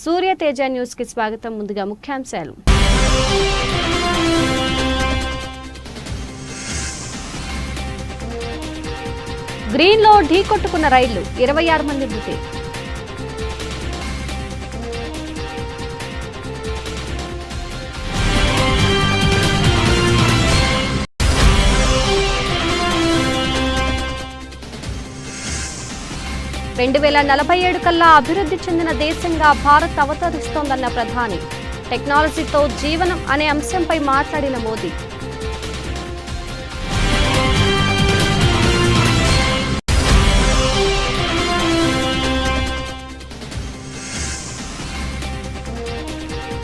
సూర్య Teja news కి స్వాగతం. ముందుగా ముఖ్యాంశాలు. గ్రీన్ లో ఢీకొట్టుకున్న రైళ్లు, 26 మంది మృతి. రెండు 2047 కల్లా అభివృద్ధి చెందిన దేశంగా భారత్ అవతరిస్తోందన్న ప్రధాని. టెక్నాలజీతో జీవనం అనే అంశంపై మాట్లాడిన మోదీ.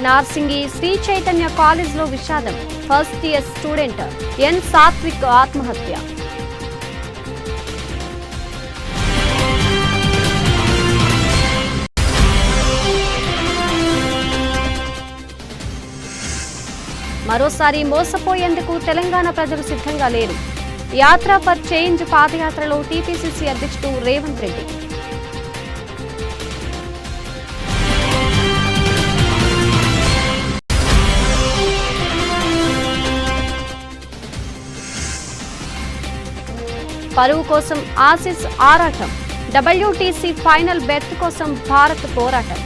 నార్సింగి శ్రీ చైతన్య కాలేజ్లో విషాదం. ఫస్ట్ ఇయర్ స్టూడెంట్ ఎన్ సాత్విక్ ఆత్మహత్య. మరోసారి మోసపోయేందుకు తెలంగాణ ప్రజలు సిద్ధంగా లేరు. యాత్ర ఫర్ చేంజ్ పాదయాత్రలో టీపీసీసీ అధ్యక్షుడు రేవంత్ రెడ్డి. పరువు కోసం ఆసీస్ ఆరాటం. డబ్ల్యూటీసీ ఫైనల్ బెర్త్ కోసం భారత్ పోరాటం.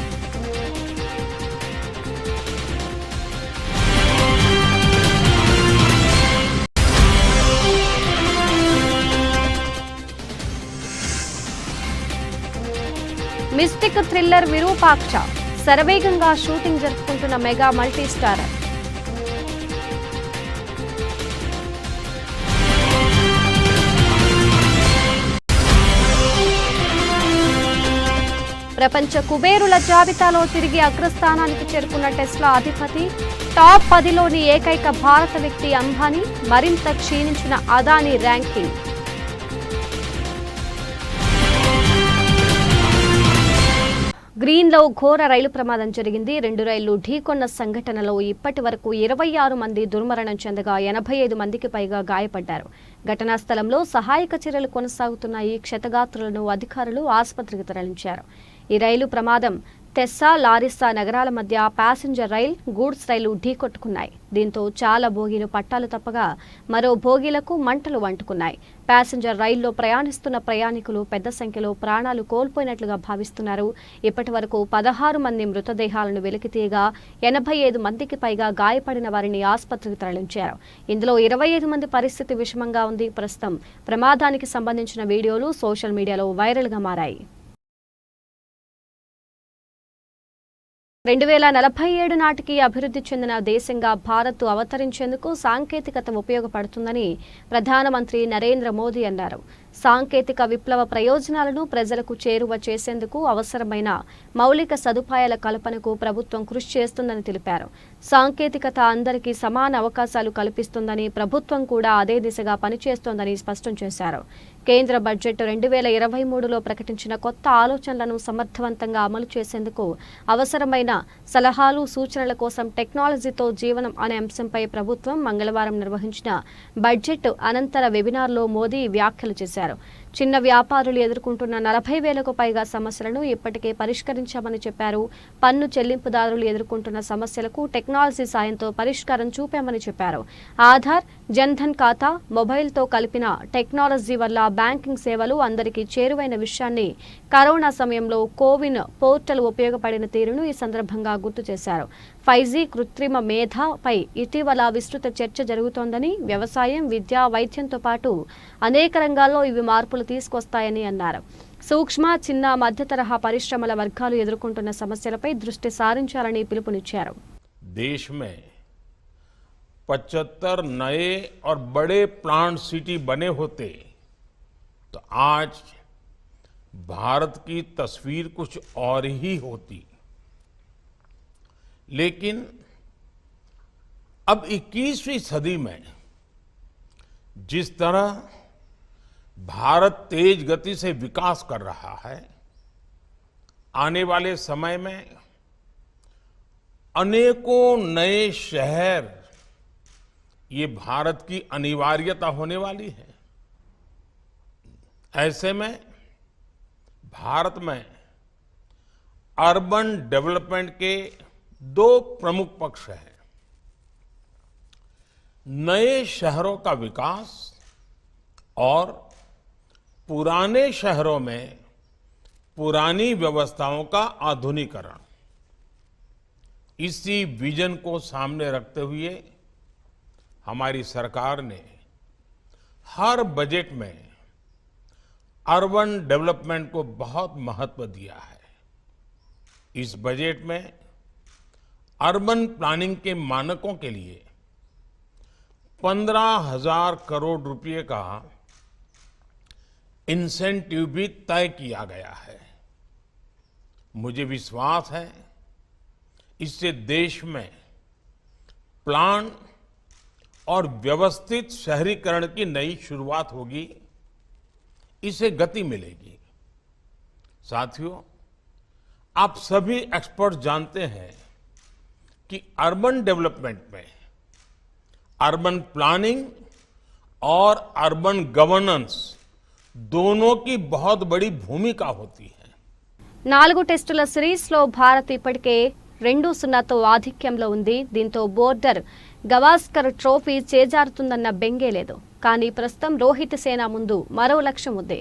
Mystic thriller Virupaksha. శరవేగంగా షూటింగ్ జరుపుకుంటున్న మెగా మల్టీ స్టారర్. ప్రపంచ కుబేరుల జాబితాలో తిరిగి అగ్రస్థానానికి చేరుకున్న టెస్లా అధిపతి. టాప్ 10లోని ఏకైక భారత వ్యక్తి అంబానీ. మరింత క్షీణించిన అదానీ ర్యాంకింగ్. గ్రీన్ లో ఘోర రైలు ప్రమాదం జరిగింది. 2 రైళ్లు ఢీకొన్న సంఘటనలో ఇప్పటి వరకు 26 మంది దుర్మరణం చెందగా 85 మందికి పైగా గాయపడ్డారు. ఘటనా స్థలంలో సహాయక చర్యలు కొనసాగుతున్నాయి. క్షతగాత్రులను అధికారులు ఆసుపత్రికి తరలించారు. ఈ రైలు ప్రమాదం తెస్సా, లారిస్సా నగరాల మధ్య ప్యాసింజర్ రైల్, గూడ్స్ రైలు ఢీకొట్టుకున్నాయి. దీంతో చాలా బోగీలు పట్టాలు తప్పగా మరో బోగీలకు మంటలు అంటుకున్నాయి. ప్యాసింజర్ రైల్లో ప్రయాణిస్తున్న ప్రయాణికులు పెద్ద సంఖ్యలో ప్రాణాలు కోల్పోయినట్లుగా భావిస్తున్నారు. ఇప్పటి వరకు 16 మంది మృతదేహాలను వెలికితీయగా 85 మందికి పైగా గాయపడిన వారిని ఆసుపత్రికి తరలించారు. ఇందులో 25 మంది పరిస్థితి విషమంగా ఉంది. ప్రస్తుతం ప్రమాదానికి సంబంధించిన వీడియోలు సోషల్ మీడియాలో వైరల్గా మారాయి. 2047 నాటికి అభివృద్ధి చెందిన దేశంగా భారత్ అవతరించేందుకు సాంకేతికత ఉపయోగపడుతుందని ప్రధానమంత్రి నరేంద్ర మోదీ అన్నారు. సాంకేతిక విప్లవ ప్రయోజనాలను ప్రజలకు చేరువ చేసేందుకు అవసరమైన మౌలిక సదుపాయాల కల్పనకు ప్రభుత్వం కృషి చేస్తుందని తెలిపారు. సాంకేతికత అందరికీ సమాన అవకాశాలు కల్పిస్తుందని, ప్రభుత్వం కూడా అదే దిశగా పనిచేస్తోందని స్పష్టం చేశారు. కేంద్ర బడ్జెట్ 2023లో ప్రకటించిన కొత్త ఆలోచనలను సమర్థవంతంగా అమలు చేసేందుకు అవసరమైన సలహాలు, సూచనల కోసం టెక్నాలజీతో జీవనం అనే అంశంపై ప్రభుత్వం మంగళవారం నిర్వహించిన బడ్జెట్ అనంతర వెబినార్లో మోదీ వ్యాఖ్యలు చేశారు. చిన్న వ్యాపారులు ఎదుర్కొంటున్న 40,000కు పైగా సమస్యలను ఇప్పటికే పరిష్కరించామని చెప్పారు. పన్ను చెల్లింపుదారులు ఎదుర్కొంటున్న సమస్యలకు టెక్నాలజీ సాయంతో పరిష్కారం చూపామని చెప్పారు. ఆధార్, జన్ధన్ ఖాతా, మొబైల్తో కలిపిన టెక్నాలజీ వల్ల బ్యాంకింగ్ సేవలు అందరికీ చేరువైన విషయాన్ని, కరోనా సమయంలో కోవిన్ పోర్టల్ ఉపయోగపడిన తీరును ఈ సందర్భంగా గుర్తు చేశారు. 5G కృత్రిమ మేధపై ఇటీవల విస్తృత చర్చ జరుగుతోందని, వ్యవసాయం, విద్య, వైద్యంతో పాటు అనేక రంగాల్లో ఇవి మార్పులు తీసుకొస్తాయని అన్నారు. సూక్ష్మ, చిన్న, మధ్య తరహా పరిశ్రమల వర్గాలు ఎదుర్కొంటున్న సమస్యలపై దృష్టి సారించాలని పిలుపునిచ్చారు. देश में 75 नए और बड़े प्लांट सिटी बने होते तो आज भारत की तस्वीर कुछ और ही होती। लेकिन अब 21वीं सदी में जिस तरह भारत तेज गति से विकास कर रहा है, आने वाले समय में अनेकों नए शहर ये भारत की अनिवार्यता होने वाली है। ऐसे में भारत में अर्बन डेवलपमेंट के दो प्रमुख पक्ष हैं। नए शहरों का विकास और पुराने शहरों में पुरानी व्यवस्थाओं का आधुनिकीकरण। इसी विजन को सामने रखते हुए हमारी सरकार ने हर बजट में अर्बन डेवलपमेंट को बहुत महत्व दिया है। इस बजट में अर्बन प्लानिंग के मानकों के लिए 15,000 करोड़ रुपए का इंसेंटिव भी तय किया गया है। मुझे विश्वास है इससे देश में प्लान और व्यवस्थित शहरीकरण की नई शुरुआत होगी, इसे गति मिलेगी। साथियों, आप सभी एक्सपर्ट जानते हैं कि अर्बन डेवलपमेंट में अर्बन प्लानिंग और अर्बन गवर्नेंस दोनों की बहुत बड़ी भूमिका होती है। 4 టెస్టుల సిరీస్లో భారత్ ఇప్పటికే 2-0తో ఆధిక్యంలో ఉంది. దీంతో బోర్డర్ గవాస్కర్ ట్రోఫీ చేజారుతుందన్న బెంగే లేదు. కానీ ప్రస్తుతం రోహిత్ సేన ముందు మరో లక్ష్యం ఉంది.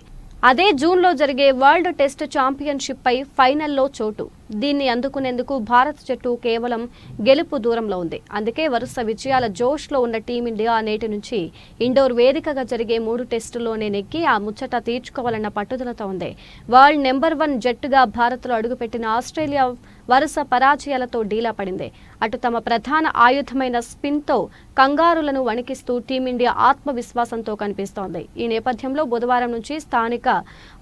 అదే జూన్లో జరిగే వరల్డ్ టెస్ట్ ఛాంపియన్షిప్ పై ఫైనల్లో చోటు. దీన్ని అందుకునేందుకు భారత్ జట్టు కేవలం గెలుపు దూరంలో ఉంది. అందుకే వరుస విజయాల జోష్లో ఉన్న టీమిండియా నేటి నుంచి ఇండోర్ వేదికగా జరిగే 3 టెస్టుల్లోనే నెగ్గి ఆ ముచ్చట తీర్చుకోవాలన్న పట్టుదలతో ఉంది. వరల్డ్ నెంబర్ 1 జట్టుగా భారత్లో అడుగుపెట్టిన ఆస్ట్రేలియా వరుస పరాజయాలతో డీలా పడింది. అటు తమ ప్రధాన ఆయుధమైన స్పిన్తో కంగారులను వణికిస్తూ టీమిండియా ఆత్మవిశ్వాసంతో కనిపిస్తోంది. ఈ నేపథ్యంలో బుధవారం నుంచి స్థానిక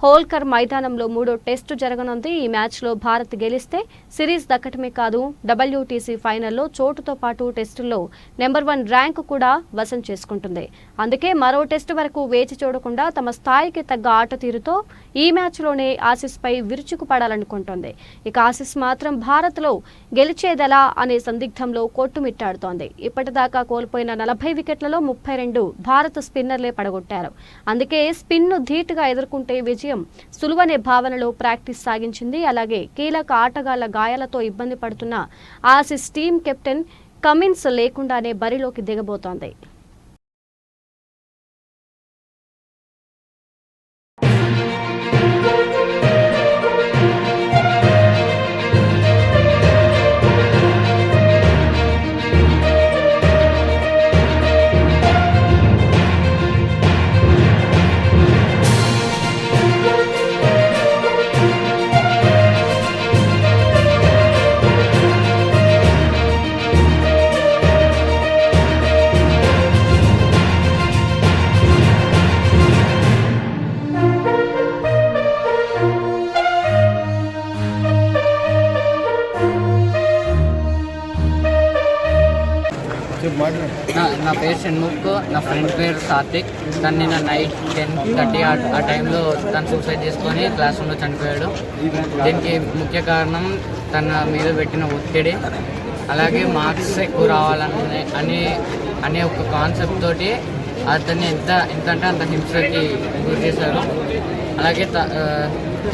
హోల్కర్ మైదానంలో 3వ టెస్టు జరగనుంది. ఈ మ్యాచ్లో భారత్ గెలిస్తే సిరీస్ దక్కటమే కాదు, WTC ఫైనల్లో చోటుతో పాటు టెస్టుల్లో నెంబర్ 1 ర్యాంకు కూడా వశం చేసుకుంటుంది. అందుకే మరో టెస్టు వరకు వేచి చూడకుండా తమ స్థాయికి తగ్గ ఆట తీరుతో ఈ మ్యాచ్లోనే ఆసీస్పై విరుచుకుపడాలనుకుంటోంది. ఇక ఆసీస్ మాత్రం భారత్లో గెలిచేదెలా అనే సందిగ్ధంలో కొట్టుమిట్టాడుతోంది. ఇప్పటిదాకా కోల్పోయిన 40 వికెట్లలో 32 భారత స్పిన్నర్లే పడగొట్టారు. అందుకే స్పిన్ను ధీటుగా ఎదుర్కొంటే విజయం సులువనే భావనలో ప్రాక్టీస్ సాగించింది. అలాగే కీలక ఆటగాళ్ల గాయాలతో ఇబ్బంది పడుతున్న ఆసీస్ టీం కెప్టెన్ కమిన్స్ లేకుండానే బరిలోకి దిగబోతోంది. నా పేరు షణ్ముఖ్, నా ఫ్రెండ్ పేరు సాత్విక్. తను నిన్న నైట్ 10:30 ఆ టైంలో తను సూసైడ్ చేసుకొని క్లాస్ రూమ్లో చనిపోయాడు. దీనికి ముఖ్య కారణం తన మీద పెట్టిన ఒత్తిడి, అలాగే మార్క్స్ ఎక్కువ రావాలని అనే ఒక కాన్సెప్ట్ తోటి అతన్ని ఎంత అంటే అంత హింసకి గురి చేశారు. అలాగే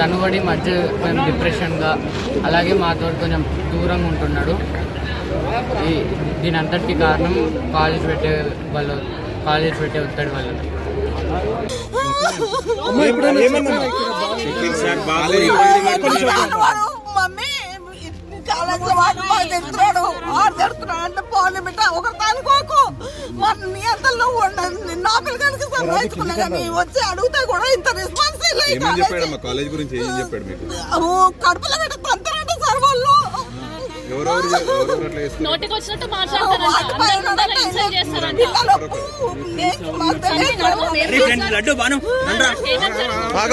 తను కూడా మధ్య కొంచెం డిప్రెషన్గా, అలాగే మాతో కొంచెం దూరంగా ఉంటున్నాడు. దీని అంతటికి కారణం కాలేజ్ పెట్టే ఒత్తిడి వల్ల. అంటే పోనీ బిడ్డ ఒకరు తనుకోకు, నీ అంతలో నా పిల్లలకి సంపాదించుకున్నా కానీ వచ్చి అడిగితే కూడా ఇంత రెస్పాన్స్ కడుపులో పెట్ట తంతారంట సార్ వాళ్ళు. నోటికి వచ్చినట్టు మాట్లాడతారంట.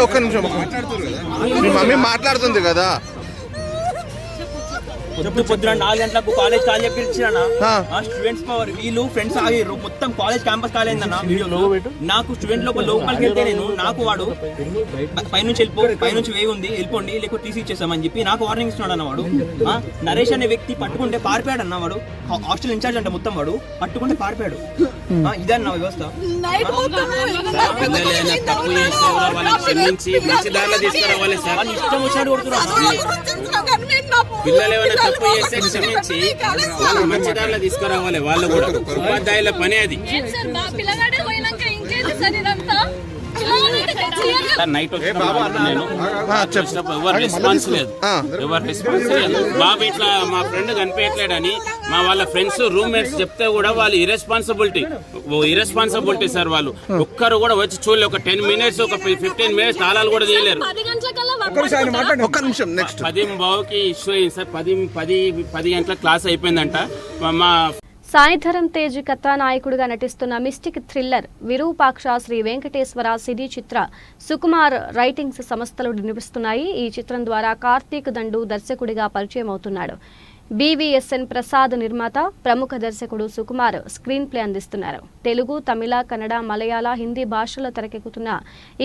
ఒక్క నిమిషం, మీ మమ్మీ మాట్లాడుతుంది కదా. పొద్దున 4 గంటలకు కాలేజ్ కాల్ చెప్పి స్టూడెంట్స్ పవర్ వీళ్ళు ఫ్రెండ్స్ ఆగిర్రు. మొత్తం కాలేజ్ క్యాంపస్ కాలేదన్న వీడియోలో నాకు స్టూడెంట్ లోపలికి వెళ్తే నాకు వాడు పైనుంచి వేవ్ ఉంది వెళ్ళిపోండి లేకపోతే తీసి ఇచ్చేస్తామని చెప్పి నాకు వార్నింగ్ ఇస్తున్నాడు అన్న. వాడు నరేష్ అనే వ్యక్తి పట్టుకుంటే పారిపోయాడు అన్న. వాడు హాస్టల్ ఇన్ఛార్జ్ అంటే మొత్తం వాడు పట్టుకుంటే పారిపోయాడు. ఇదన్న వ్యవస్థ. ఇష్టం వచ్చాడు కొడుతున్నాడు. పిల్లలు ఏమైనా తప్పు చేస్తే క్షమించి వాళ్ళ మంచిదారులో తీసుకురావాలి. వాళ్ళు కూడా ఉపాధ్యాయుల పని అది. పిల్లగాడే పోయినాక ఇంకేంటి సార్ ఇదంతా? నైట్ నేను ఎవరు రెస్పాన్స్ లేదు. బాబు ఇట్లా మా ఫ్రెండ్ కనిపించట్లేడని మా వాళ్ళ ఫ్రెండ్స్ రూమ్మేట్స్ చెప్తే కూడా వాళ్ళు ఇర్రెస్పాన్సిబిలిటీ సార్. వాళ్ళు ఒక్కరు కూడా వచ్చి చూడలే. ఒక 10 minutes ఒక 15 minutes తాళాలు కూడా తీయలేరు. 10 బావుకి ఇష్యూ అయింది సార్. 10 గంటల క్లాస్ అయిపోయిందంట. మా సాయిధరం తేజ్ కథానాయకుడిగా నటిస్తున్న మిస్టిక్ థ్రిల్లర్ విరూపాక్ష శ్రీ వెంకటేశ్వర సినీ చిత్ర సుకుమార్ రైటింగ్స్ సంస్థలు నిర్మిస్తున్నాయి. ఈ చిత్రం ద్వారా కార్తీక్ దండు దర్శకుడిగా పరిచయం అవుతున్నాడు. బీవీఎస్ఎన్ ప్రసాద్ నిర్మాత. ప్రముఖ దర్శకుడు సుకుమార్ స్క్రీన్ ప్లే అందిస్తున్నారు. తెలుగు, తమిళ, కన్నడ, మలయాళ, హిందీ భాషల్లో తెరకెక్కుతున్న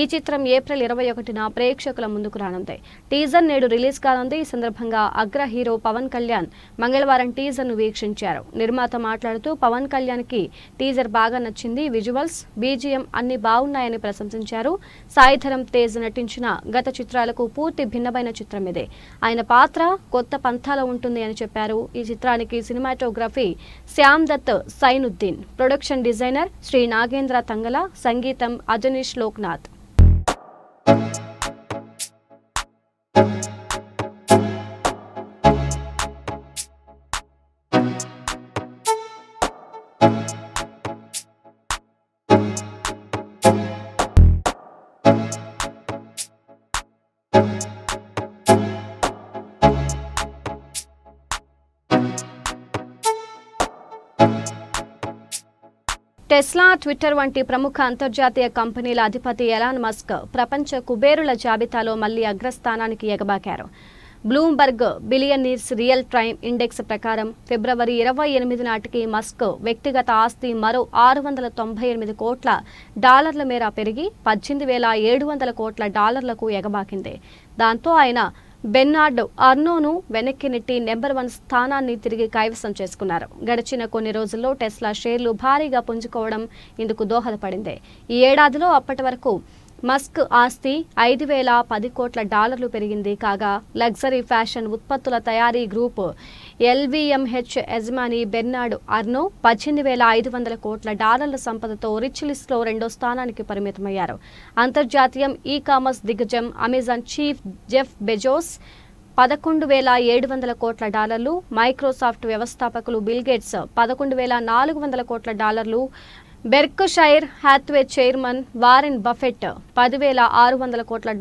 ఈ చిత్రం ఏప్రిల్ 21న ప్రేక్షకుల ముందుకు రానుంది. టీజర్ నేడు రిలీజ్ కానుంది. ఈ సందర్భంగా అగ్ర హీరో పవన్ కళ్యాణ్ మంగళవారం టీజర్ ను వీక్షించారు. నిర్మాత మాట్లాడుతూ పవన్ కళ్యాణ్ కి టీజర్ బాగా నచ్చింది. విజువల్స్, బీజిఎం అన్ని బాగున్నాయని ప్రశంసించారు. సాయిధరం తేజ్ నటించిన గత చిత్రాలకు పూర్తి భిన్నమైన చిత్రం ఇదే. ఆయన పాత్ర కొత్త పంథాలో ఉంటుంది అని చెప్పారు. ఈ చిత్రానికి cinematography Shyam Dutt Sainuddin, production designer Sri Nagendra Tangala, సంగీతం అజనీష్ లోక్నాథ్. టెస్లా, ట్విట్టర్ వంటి ప్రముఖ అంతర్జాతీయ కంపెనీల అధిపతి ఎలాన్ మస్క్ ప్రపంచ కుబేరుల జాబితాలో మళ్లీ అగ్రస్థానానికి ఎగబాకారు. Bloomberg billionaires real time index ప్రకారం ఫిబ్రవరి 28 నాటికి మస్క్ వ్యక్తిగత ఆస్తి మరో $698 కోట్ల మేర పెరిగి $18,700 కోట్ల ఎగబాకింది. దాంతో ఆయన బెర్నార్డ్ అర్నోను వెనక్కి నెట్టి నెంబర్ 1 స్థానాన్ని తిరిగి కైవసం చేసుకున్నారు. గడిచిన కొన్ని రోజుల్లో టెస్లా షేర్లు భారీగా పుంజుకోవడం ఇందుకు దోహదపడింది. ఈ ఏడాదిలో అప్పటి వరకు మస్క్ ఆస్తి $5,010 కోట్ల పెరిగింది. కాగా లగ్జరీ ఫ్యాషన్ ఉత్పత్తుల తయారీ గ్రూప్ LVMH యజమాని బెర్నార్డ్ అర్నో $18,500 కోట్ల సంపదతో రిచ్ లిస్ట్లో 2వ స్థానానికి పరిమితమయ్యారు. అంతర్జాతీయం ఈ కామర్స్ దిగ్గజం అమెజాన్ చీఫ్ జెఫ్ బెజోస్ $11,700 కోట్ల, మైక్రోసాఫ్ట్ వ్యవస్థాపకులు బిల్ గేట్స్ $11,400 కోట్ల, Berkshire Hathaway chairman Warren Buffett $10,600 కోట్ల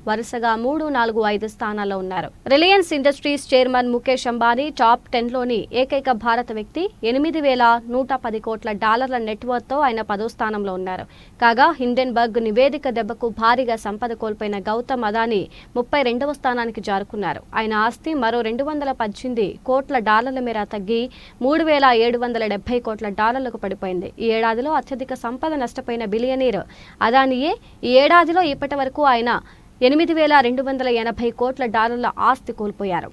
వరుసగా 3, 4, 5 స్థానాల్లో ఉన్నారు. Reliance Industries chairman Mukesh Ambani top 10లోని ఏకైక భారత వ్యక్తి. $8,110 కోట్ల నెట్వర్త్తో ఆయన 10వ స్థానంలో ఉన్నారు. కాగా హిండెన్బర్గ్ నివేదిక దెబ్బకు భారీగా సంపద కోల్పోయిన గౌతమ్ అదానీ 32వ స్థానానికి జారుకున్నారు. ఆయన ఆస్తి మరో $218 కోట్ల మేర తగ్గి $3,770 కోట్ల పడిపోయింది. ఈ ఏడాదిలో అత్యధిక సంపద నష్టపోయిన బిలియనీర్ అదానీయే. ఈ ఏడాదిలో ఇప్పటి వరకు ఆయన $8,280 కోట్ల ఆస్తి కోల్పోయారు.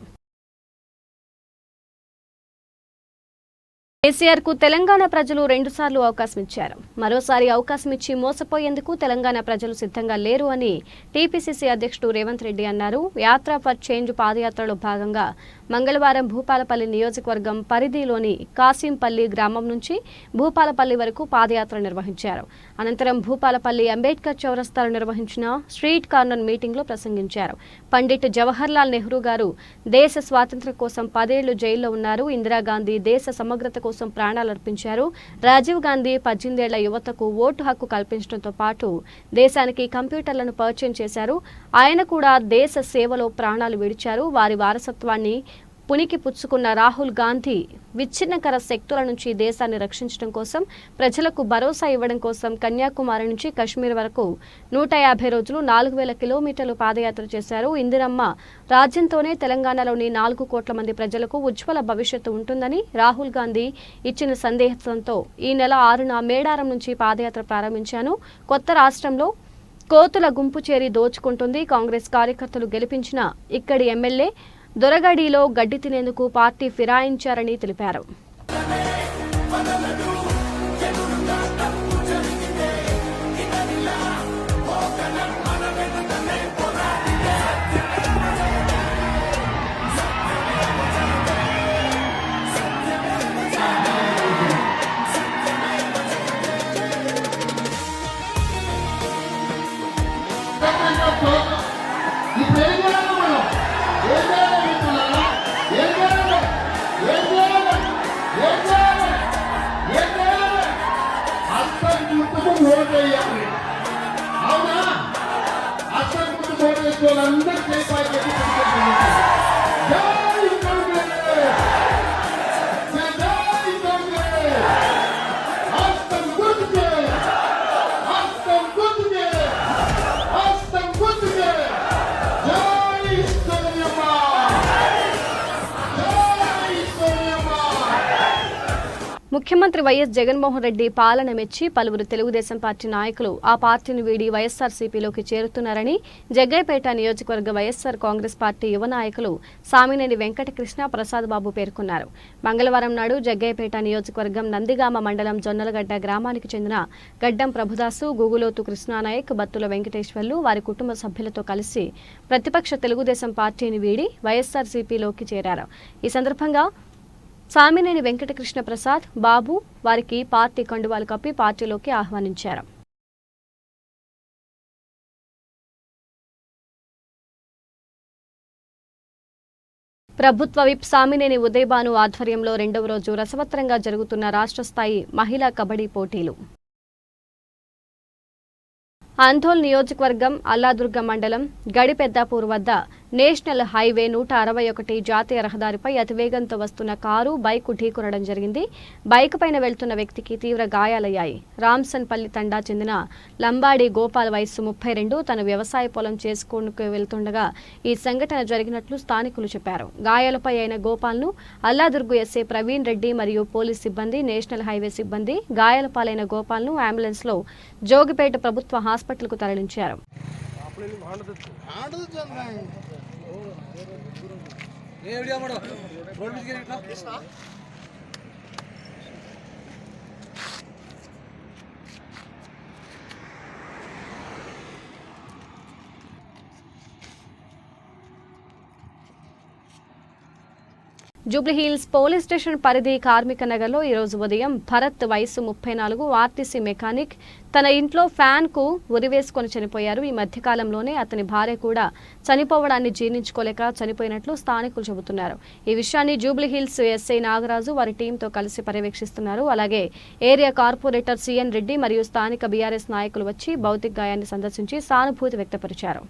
కేసీఆర్ కు తెలంగాణ ప్రజలు 2 సార్లు అవకాశం ఇచ్చారు. మరోసారి అవకాశం ఇచ్చి మోసపోయేందుకు తెలంగాణ ప్రజలు సిద్ధంగా లేరు అని టీపీసీసీ అధ్యక్షుడు రేవంత్ రెడ్డి అన్నారు. యాత్ర ఫర్ చేంజ్ పాదయాత్రలో భాగంగా మంగళవారం భూపాలపల్లి నియోజకవర్గం పరిధిలోని కాసింపల్లి గ్రామం నుంచి భూపాలపల్లి వరకు పాదయాత్ర నిర్వహించారు. అనంతరం భూపాలపల్లి అంబేద్కర్ చౌరస్తాలో నిర్వహించిన స్ట్రీట్ కార్నర్ మీటింగ్లో ప్రసంగించారు. పండిట్ జవహర్లాల్ నెహ్రూ గారు దేశ స్వాతంత్ర్యం కోసం 10 ఏళ్లు జైల్లో ఉన్నారు. ఇందిరాగాంధీ దేశ సమగ్రత కోసం ప్రాణాలర్పించారు. రాజీవ్ గాంధీ 18 ఏళ్ల యువతకు ఓటు హక్కు కల్పించడంతో పాటు దేశానికి కంప్యూటర్లను పరిచయం చేశారు. ఆయన కూడా దేశ సేవలో ప్రాణాలు విడిచారు. వారి వారసత్వాన్ని పునికి పుచ్చుకున్న రాహుల్ గాంధీ విచ్ఛిన్నకర శక్తుల నుంచి దేశాన్ని రక్షించడం కోసం, ప్రజలకు భరోసా ఇవ్వడం కోసం కన్యాకుమారి నుంచి కశ్మీర్ వరకు 150 రోజులు 4,000 కిలోమీటర్లు పాదయాత్ర చేశారు. ఇందిరమ్మ రాజ్యంతోనే తెలంగాణలోని 4 కోట్ల మంది ప్రజలకు ఉజ్వల భవిష్యత్తు ఉంటుందని రాహుల్ గాంధీ ఇచ్చిన సందేశంతో ఈ నెల 6న మేడారం నుంచి పాదయాత్ర ప్రారంభించాను. కొత్త రాష్ట్రంలో కోతుల గుంపు చేరి దోచుకుంటుంది. కాంగ్రెస్ కార్యకర్తలు గెలిపించిన ఇక్కడి ఎమ్మెల్యే దొరగడిలో గడ్డి తినేందుకు పార్టీ ఫిరాయించారని తెలిపారు. ముఖ్యమంత్రి వైఎస్ జగన్మోహన్ రెడ్డి పాలన మెచ్చి పలువురు తెలుగుదేశం పార్టీ నాయకులు ఆ పార్టీని వీడి వైఎస్ఆర్సీపీలోకి చేరుతున్నారని జగ్గయ్యపేట నియోజకవర్గ వైఎస్ఆర్ కాంగ్రెస్ పార్టీ యువ నాయకులు సామినేని వెంకటకృష్ణ ప్రసాద్ బాబు పేర్కొన్నారు. మంగళవారం నాడు జగ్గయ్యపేట నియోజకవర్గం నందిగామ మండలం జొన్నలగడ్డ గ్రామానికి చెందిన గడ్డం ప్రభుదాసు, గూగులోతు కృష్ణానాయక్, బత్తుల వెంకటేశ్వర్లు వారి కుటుంబ సభ్యులతో కలిసి ప్రతిపక్ష తెలుగుదేశం పార్టీని వీడి వైఎస్ఆర్సీపీలోకి చేరారు. ఈ సందర్భంగా సామినేని వెంకటకృష్ణ ప్రసాద్ బాబు వారికి పార్టీ కండువాలు కప్పి పార్టీలోకి ఆహ్వానించారు. ప్రభుత్వ విప్ సామినేని ఉదయభాను ఆధ్వర్యంలో రెండవ రోజు రసవత్తరంగా జరుగుతున్న రాష్ట్ర స్థాయి మహిళా కబడ్డీ పోటీలు. ఆందోళ్ నియోజకవర్గం అల్లాదుర్గ మండలం గడిపెద్దాపూర్ వద్ద నేషనల్ హైవే 161 జాతీయ రహదారిపై అతివేగంతో వస్తున్న కారు బైక్ ఢీకొనడం జరిగింది. బైక్ పైన వెళ్తున్న వ్యక్తికి తీవ్ర గాయాలయ్యాయి. రామ్సన్పల్లి తండా చెందిన లంబాడి గోపాల్ వయస్సు 32 తన వ్యవసాయ పొలం చేసుకుని వెళ్తుండగా ఈ సంఘటన జరిగినట్లు స్థానికులు చెప్పారు. గాయాలపై అయిన గోపాల్ను అల్లాదుర్గు ఎస్ఐ ప్రవీణ్ రెడ్డి మరియు పోలీస్ సిబ్బంది, నేషనల్ హైవే సిబ్బంది గాయాల పాలైన గోపాల్ను అంబులెన్స్లో జోగిపేట ప్రభుత్వ హాస్పిటల్కు తరలించారు. జూబ్లీహిల్స్ పోలీస్ స్టేషన్ పరిధి కార్మిక నగర్లో ఈరోజు ఉదయం భరత్ వయసు 34 ఆర్టీసీ మెకానిక్ తన ఇంట్లో ఫ్యాన్ కు ఉరివేసుకొని చనిపోయారు. ఈ మధ్యకాలంలోనే అతని భార్య కూడా చనిపోవడాన్ని జీర్ణించుకోలేక చనిపోయినట్లు స్థానికులు చెబుతున్నారు. ఈ విషయాన్ని జూబ్లీహిల్స్ ఎస్ఐ నాగరాజు వారి టీంతో కలిసి పర్యవేక్షిస్తున్నారు. అలాగే ఏరియా కార్పొరేటర్ సిఎన్ రెడ్డి మరియు స్థానిక బీఆర్ఎస్ నాయకులు వచ్చి భౌతిక గాయాన్ని సందర్శించి సానుభూతి వ్యక్తపరిచారు.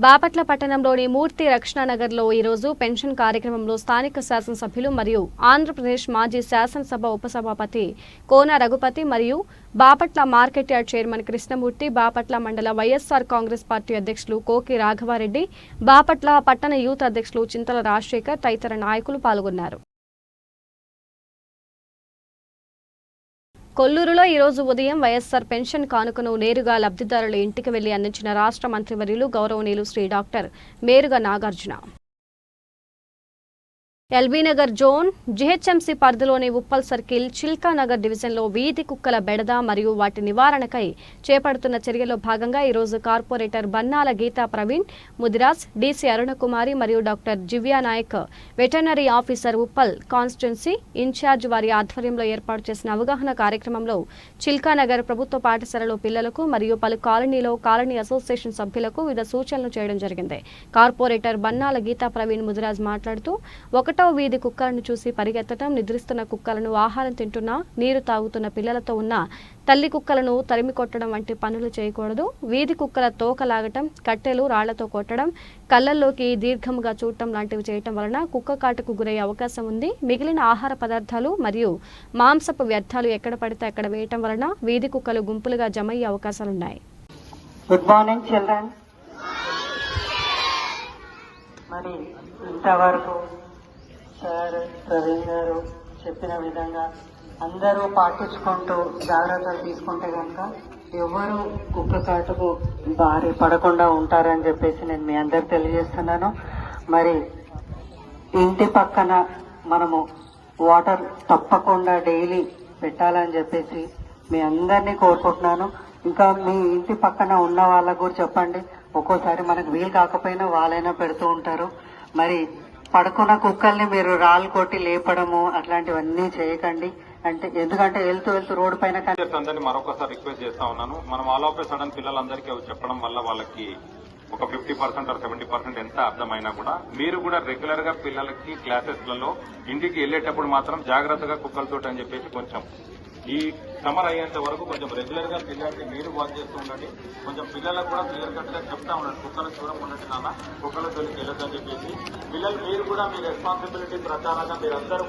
బాపట్ల పట్టణంలోని మూర్తి రక్షణానగర్లో ఈరోజు పెన్షన్ కార్యక్రమంలో స్థానిక శాసనసభ్యులు మరియు ఆంధ్రప్రదేశ్ మాజీ శాసనసభ ఉపసభాపతి కోన రఘుపతి మరియు Bapatla market yard chairman Krishnamurthy, Bapatla మండల వైఎస్ఆర్ కాంగ్రెస్ పార్టీ అధ్యక్షులు కోకి రాఘవారెడ్డి, బాపట్ల పట్టణ యూత్ అధ్యక్షులు చింతల రాజశేఖర్ తదితర నాయకులు పాల్గొన్నారు. కొల్లూరులో ఈరోజు ఉదయం వైఎస్ఆర్ పెన్షన్ కానుకను నేరుగా లబ్ధిదారుల ఇంటికి వెళ్లి అందించిన రాష్ట్ర మంత్రివర్యులు గౌరవనీయులు Shri doctor Meruga Nagarjuna. LB Nagar zone GHMC పరిధిలోని ఉప్పల్ సర్కిల్, చిల్కానగర్ డివిజన్లో వీధి కుక్కల బెడద మరియు వాటి నివారణకై చేపడుతున్న చర్యలో భాగంగా ఈరోజు కార్పొరేటర్ బన్నాల గీతా ప్రవీణ్, ముదిరాజ్, డీసీ అరుణకుమారి మరియు doctor Jivya Nayak, veterinary officer Uppal constituency in charge వారి ఆధ్వర్యంలో ఏర్పాటు చేసిన అవగాహన కార్యక్రమంలో చిల్కానగర్ ప్రభుత్వ పాఠశాలలో పిల్లలకు మరియు పలు కాలనీలో కాలనీ అసోసియేషన్ సభ్యులకు వివిధ సూచనలు చేయడం జరిగింది. కార్పొరేటర్ బన్నాల గీతా ప్రవీణ్ ముదిరాజ్ మాట్లాడుతూ ఒకటో వీధి కుక్కలను చూసి పరిగెత్తడం, నిద్రిస్తున్న కుక్కలను ఆహారం తింటున్నా, నీరు తాగుతున్న పిల్లలతో ఉన్న తల్లి కుక్కలను తరిమి కొట్టడం వంటి పనులు చేయకూడదు. వీధి కుక్కల తోక లాగటం, కట్టెలు రాళ్లతో కొట్టడం, కళ్ళల్లోకి దీర్ఘంగా చూడటం లాంటివి చేయటం వలన కుక్క కాటుకు గురయ్యే అవకాశం ఉంది. మిగిలిన ఆహార పదార్థాలు మరియు మాంసపు వ్యర్థాలు ఎక్కడ పడితే అక్కడ వేయటం వలన వీధి కుక్కలు గుంపులుగా జమయ్యే అవకాశాలున్నాయి. Good morning children. మరి ఇంతవరకు సార్ ప్రవీణ్ గారు చెప్పిన విధంగా అందరూ పాటించుకుంటూ జాగ్రత్తలు తీసుకుంటే కనుక ఎవరు కుక్క కాటుకు బారి పడకుండా ఉంటారని చెప్పేసి నేను మీ అందరికి తెలియజేస్తున్నాను. మరి ఇంటి పక్కన మనము వాటర్ తప్పకుండా డైలీ పెట్టాలని చెప్పేసి మీ అందరినీ కోరుకుంటున్నాను. ఇంకా మీ ఇంటి పక్కన ఉన్న వాళ్ళకు కూడా చెప్పండి. ఒక్కోసారి మనకు వీలు కాకపోయినా వాళ్ళైనా పెడుతూ ఉంటారు. మరి పడుకున్న కుక్కల్ని మీరు రాళ్ళు కొట్టి లేపడము అట్లాంటివన్నీ చేయకండి. ఎందుకంటే వెళ్తూ రోడ్డు పైన అందరినీ మరొకసారి రిక్వెస్ట్ చేస్తా ఉన్నాను. మనం ఆల్ ఆఫ్ ఏ సడన్ పిల్లలందరికీ చెప్పడం వల్ల వాళ్ళకి ఒక 50% or 70% ఎంత అర్థమైనా కూడా మీరు కూడా రెగ్యులర్ గా పిల్లలకి క్లాసెస్లలో ఇంటికి వెళ్లేటప్పుడు మాత్రం జాగ్రత్తగా కుక్కలతో అని చెప్పేసి కొంచెం ఈ సమ్మర్ అయ్యేంత వరకు కొంచెం రెగ్యులర్ గా పిల్లలకి మీరు వాచ్ చేస్తూ ఉండండి. కొంచెం పిల్లలకు కూడా క్లియర్ కట్ గా చెప్తా ఉండండి, కుక్కలకు దూరం ఉండండి నాన్న, కుక్కల జోలికి వెళ్ళొద్దని చెప్పేసి. పిల్లలు మీరు కూడా మీ రెస్పాన్సిబిలిటీ ప్రకారంగా మీరందరూ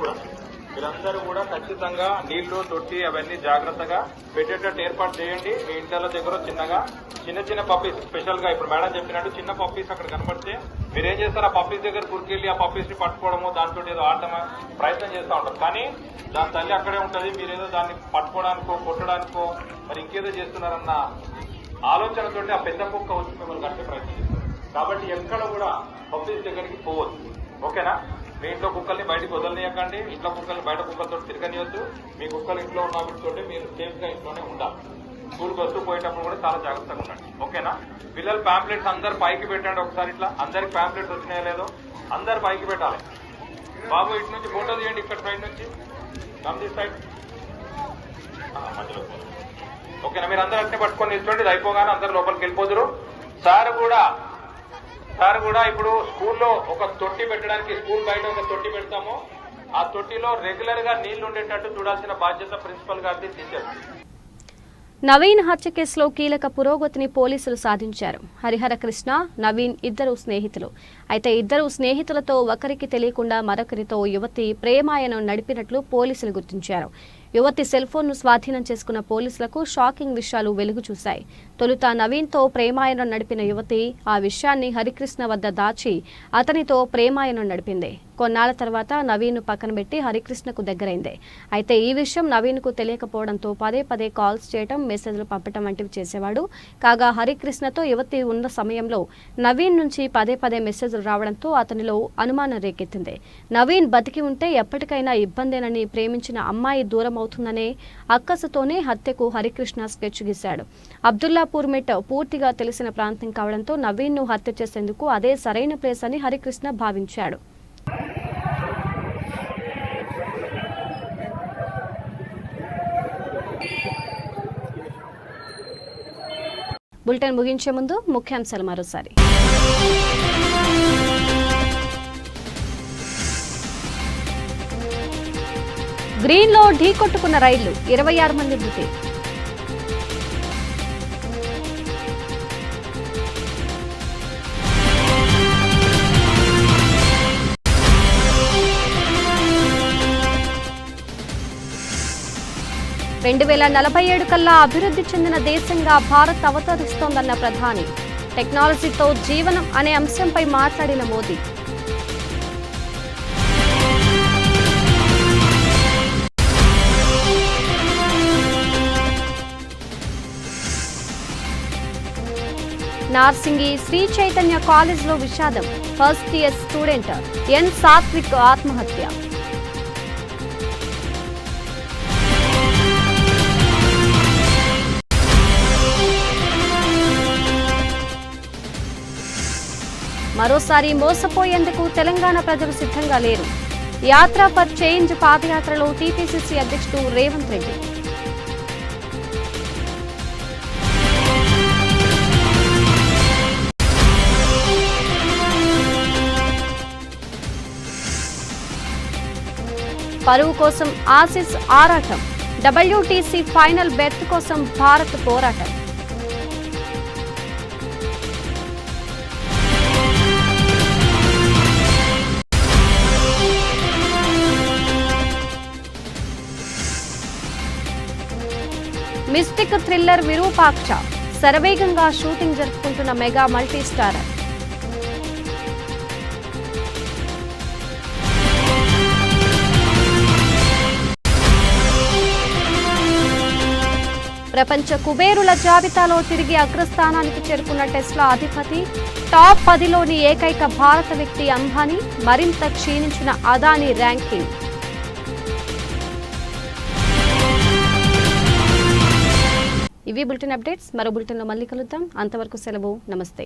కూడా ఖచ్చితంగా నీళ్లు తొట్టి అవన్నీ జాగ్రత్తగా పెట్టేటట్టు ఏర్పాటు చేయండి. మీ ఇంట్లో దగ్గర చిన్న పప్పీస్ స్పెషల్ గా ఇప్పుడు మేడం చెప్పినట్టు చిన్న పప్పీస్ అక్కడ కనబడితే మీరేం చేస్తారు, ఆ పప్పీస్ దగ్గర గురికెళ్ళి ఆ పప్పీస్ ని పట్టుకోవడము, దాంతో ఏదో ఆడటం ప్రయత్నం చేస్తూ ఉంటారు. కానీ దాని తల్లి అక్కడే ఉంటుంది, మీరేదో దాన్ని పట్టుకోవడానికో కొట్టడానికో మరి ఇంకేదో చేస్తున్నారన్న ఆలోచనతోటి ఆ పెద్ద కుక్క వచ్చి మిమ్మల్ని కట్టే ప్రయత్నం చేస్తారు. కాబట్టి ఎక్కడ కూడా పప్పీస్ దగ్గరికి పోవద్దు. ఓకేనా? మీ ఇంట్లో కుక్కల్ని బయటకు వదలనీయకండి, ఇంట్లో కుక్కల్ని బయట కుక్కలతో తిరగనియొద్దు. మీ కుక్కలు ఇంట్లో ఉన్న వాటితోటి మీరు సేఫ్ గా ఇంట్లోనే ఉండాలి. స్కూల్కి వస్తూ పోయేటప్పుడు కూడా చాలా జాగ్రత్తగా ఉండండి. ఓకేనా? పిల్లలు ప్యాంప్లెట్స్ అందరు పైకి పెట్టండి. ఒకసారి ఇట్లా అందరికి ప్యాంప్లెట్స్ వచ్చినాయో లేదో అందరు పైకి పెట్టాలి. బాబు ఇటు నుంచి ఫోటో తీయండి, ఇక్కడ సైడ్ నుంచి గమ్ది సైడ్ మధ్యలో. ఓకేనా? మీరు అందరూ అట్నే పట్టుకొని తీసుకోండి. ఇది అయిపోగానే అందరు లోపలికి వెళ్ళిపోదురు. సార్ కూడా ఇప్పుడు స్కూల్లో ఒక తొట్టి పెట్టడానికి, స్కూల్ బయట ఒక తొట్టి పెడతాము. ఆ తొట్టిలో రెగ్యులర్ గా నీళ్లు ఉండేటట్టు చూడాల్సిన బాధ్యత ప్రిన్సిపల్ గారిది, టీచర్. నవీన్ హత్య కేసులో కీలక పురోగతిని పోలీసులు సాధించారు. హరిహర కృష్ణ, నవీన్ ఇద్దరు స్నేహితులు. అయితే ఇద్దరు స్నేహితులతో ఒకరికి తెలియకుండా మరొకరితో యువతి ప్రేమాయణం నడిపినట్లు పోలీసులు గుర్తించారు. యువతి సెల్ ఫోన్ను స్వాధీనం చేసుకున్న పోలీసులకు షాకింగ్ విషయాలు వెలుగు చూశాయి. తొలుత నవీన్తో ప్రేమాయణం నడిపిన యువతి ఆ విషయాన్ని హరికృష్ణ వద్ద దాచి అతనితో ప్రేమాయణం నడిపింది. కొన్నాళ్ల తర్వాత నవీన్ను పక్కన పెట్టి హరికృష్ణకు దగ్గరైంది. అయితే ఈ విషయం నవీన్కు తెలియకపోవడంతో పదే కాల్స్ చేయడం, మెసేజ్లు పంపడం వంటివి చేసేవాడు. కాగా హరికృష్ణతో యువతి ఉన్న సమయంలో నవీన్ నుంచి పదే మెసేజ్లు రావడంతో అతనిలో అనుమానం రేకెత్తింది. నవీన్ బతికి ఉంటే ఎప్పటికైనా ఇబ్బందేనని, ప్రేమించిన అమ్మాయి దూరం అవుతుందనే అక్కసుతోనే హత్యకు హరికృష్ణ స్కెచ్ గీశాడు. అబ్దుల్లాపూర్ మెట్ పూర్తిగా తెలిసిన ప్రాంతం కావడంతో నవీన్ను హత్య చేసేందుకు అదే సరైన ప్లేస్ అని హరికృష్ణ భావించాడు. బులెటిన్ ముగించే ముందు ముఖ్యాంశాలు మరోసారి. గ్రీన్లో ఢీకొట్టుకున్న రైళ్లు, 26 మంది మృతి. రెండు 2047 కల్లా అభివృద్ధి చెందిన దేశంగా భారత్ అవతరిస్తోందన్న ప్రధాని. టెక్నాలజీతో జీవనం అనే అంశంపై మాట్లాడిన మోదీ. నార్సింగి శ్రీ చైతన్య కాలేజ్లో విషాదం. ఫస్ట్ ఇయర్ స్టూడెంట్ ఎన్ సాత్విక్ ఆత్మహత్య. మరోసారి మోసపోయేందుకు తెలంగాణ ప్రజలు సిద్ధంగా లేరు. యాత్ర ఫర్ చేంజ్ పాదయాత్రలో టీపీసీసీ అధ్యక్షుడు రేవంత్ రెడ్డి. పరువు కోసం ఆసీస్ ఆరాటం. డబ్ల్యూటీసీ ఫైనల్ బెర్త్ కోసం భారత్ పోరాటం. Mystic thriller Virupaksha. శరవేగంగా షూటింగ్ జరుపుకుంటున్న మెగా మల్టీ స్టారర్. ప్రపంచ కుబేరుల జాబితాలో తిరిగి అగ్రస్థానానికి చేరుకున్న టెస్లా అధిపతి. టాప్ 10లోని ఏకైక భారత వ్యక్తి అంబానీ. మరింత క్షీణించిన అదానీ ర్యాంకింగ్. ఇవి బులెటిన్ అప్డేట్స్. మరో బులెటిన్లో మళ్ళీ కలుద్దాం. అంతవరకు సెలవు. నమస్తే.